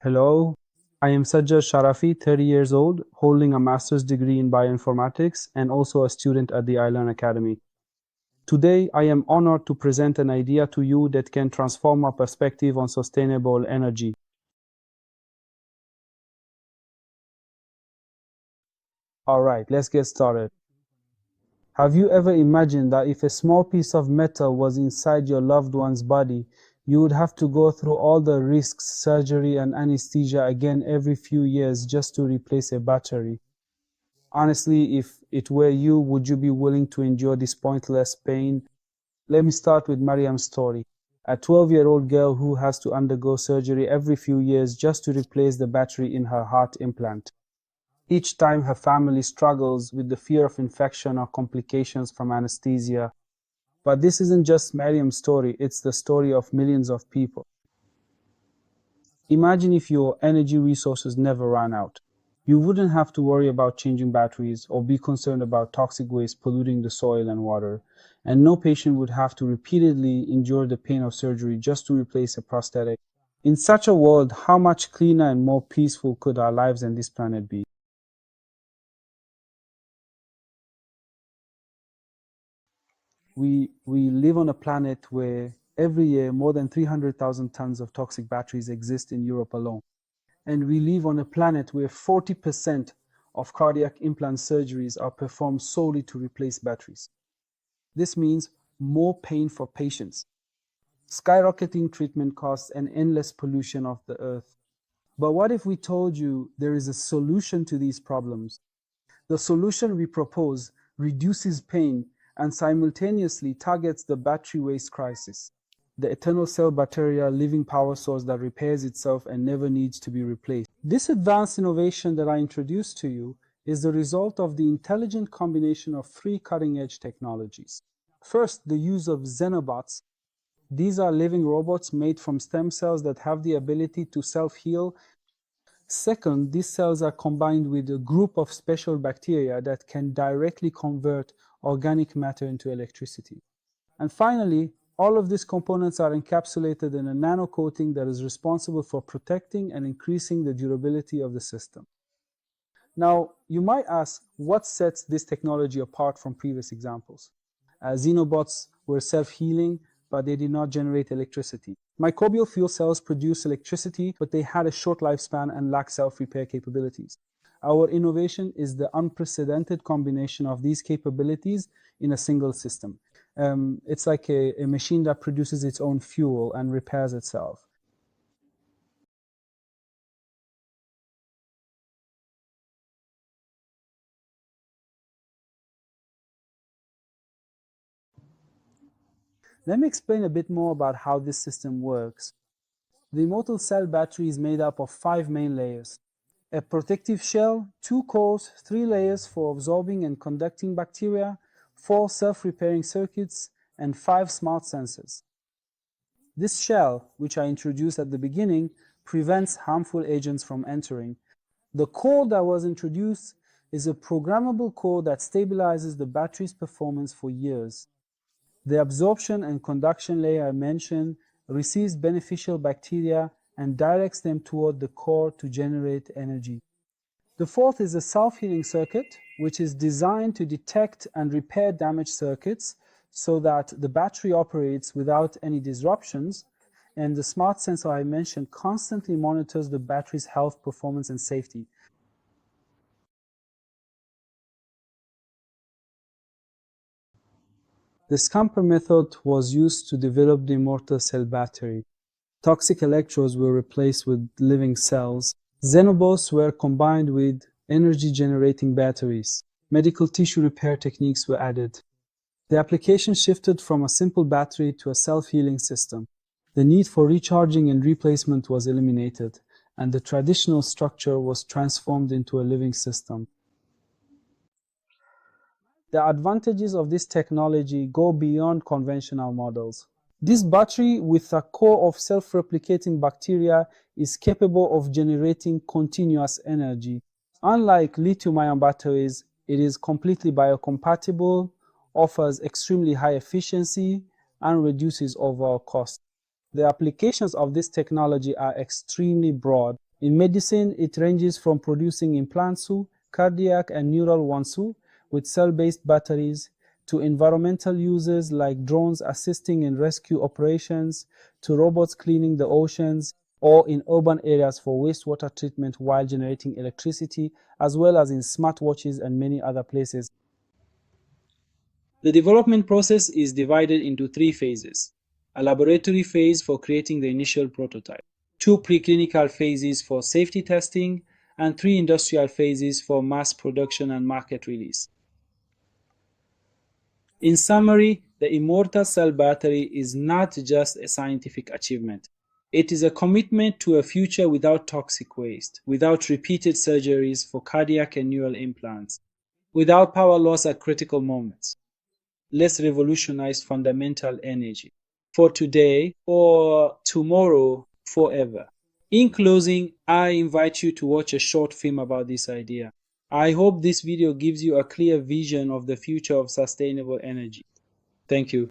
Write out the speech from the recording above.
Hello, I am Sajad Sharafi, 30 years old, holding a master's degree in bioinformatics and also a student at the iLearn Academy. Today, I am honored to present an idea to you that can transform our perspective on sustainable energy. Alright, let's get started. Have you ever imagined that if a small piece of metal was inside your loved one's body, you would have to go through all the risks, surgery, and anesthesia again every few years just to replace a battery? Honestly, if it were you, would you be willing to endure this pointless pain? Let me start with Mariam's story, a 12-year-old girl who has to undergo surgery every few years just to replace the battery in her heart implant. Each time her family struggles with the fear of infection or complications from anesthesia. But this isn't just Mariam's story, it's the story of millions of people. Imagine if your energy resources never ran out. You wouldn't have to worry about changing batteries or be concerned about toxic waste polluting the soil and water, and no patient would have to repeatedly endure the pain of surgery just to replace a prosthetic. In such a world, how much cleaner and more peaceful could our lives and this planet be? We live on a planet where every year more than 300,000 tons of toxic batteries exist in Europe alone. And we live on a planet where 40% of cardiac implant surgeries are performed solely to replace batteries. This means more pain for patients, skyrocketing treatment costs, and endless pollution of the earth. But what if we told you there is a solution to these problems? The solution we propose reduces pain and simultaneously targets the battery waste crisis, the eternal cell bacteria living power source that repairs itself and never needs to be replaced. This advanced innovation that I introduced to you is the result of the intelligent combination of three cutting-edge technologies. First, the use of xenobots. These are living robots made from stem cells that have the ability to self-heal. Second, these cells are combined with a group of special bacteria that can directly convert organic matter into electricity. And finally, all of these components are encapsulated in a nano coating that is responsible for protecting and increasing the durability of the system. Now, you might ask, what sets this technology apart from previous examples? Xenobots were self-healing, but they did not generate electricity. Microbial fuel cells produce electricity, but they had a short lifespan and lack self-repair capabilities. Our innovation is the unprecedented combination of these capabilities in a single system. It's like a machine that produces its own fuel and repairs itself. Let me explain a bit more about how this system works. The Immortal cell battery is made up of 5 main layers. A protective shell, 2 cores, 3 layers for absorbing and conducting bacteria, 4 self-repairing circuits, and 5 smart sensors. This shell, which I introduced at the beginning, prevents harmful agents from entering. The core that was introduced is a programmable core that stabilizes the battery's performance for years. The absorption and conduction layer I mentioned receives beneficial bacteria and directs them toward the core to generate energy. The fourth is a self-healing circuit, which is designed to detect and repair damaged circuits so that the battery operates without any disruptions. And the smart sensor I mentioned constantly monitors the battery's health, performance, and safety. The scamper method was used to develop the Immortal cell battery. Toxic electrodes were replaced with living cells. Xenobots were combined with energy-generating batteries. Medical tissue repair techniques were added. The application shifted from a simple battery to a self-healing system. The need for recharging and replacement was eliminated, and the traditional structure was transformed into a living system. The advantages of this technology go beyond conventional models. This battery, with a core of self-replicating bacteria, is capable of generating continuous energy. Unlike lithium-ion batteries, it is completely biocompatible, offers extremely high efficiency, and reduces overall cost. The applications of this technology are extremely broad. In medicine, it ranges from producing implants, cardiac and neural ones, with cell-based batteries, to environmental uses like drones assisting in rescue operations, to robots cleaning the oceans, or in urban areas for wastewater treatment while generating electricity, as well as in smartwatches and many other places. The development process is divided into 3 phases: a laboratory phase for creating the initial prototype, 2 preclinical phases for safety testing, and 3 industrial phases for mass production and market release. In summary, the Immortal cell battery is not just a scientific achievement. It is a commitment to a future without toxic waste, without repeated surgeries for cardiac and neural implants, without power loss at critical moments. Let's revolutionize fundamental energy for today or tomorrow, forever. In closing, I invite you to watch a short film about this idea. I hope this video gives you a clear vision of the future of sustainable energy. Thank you.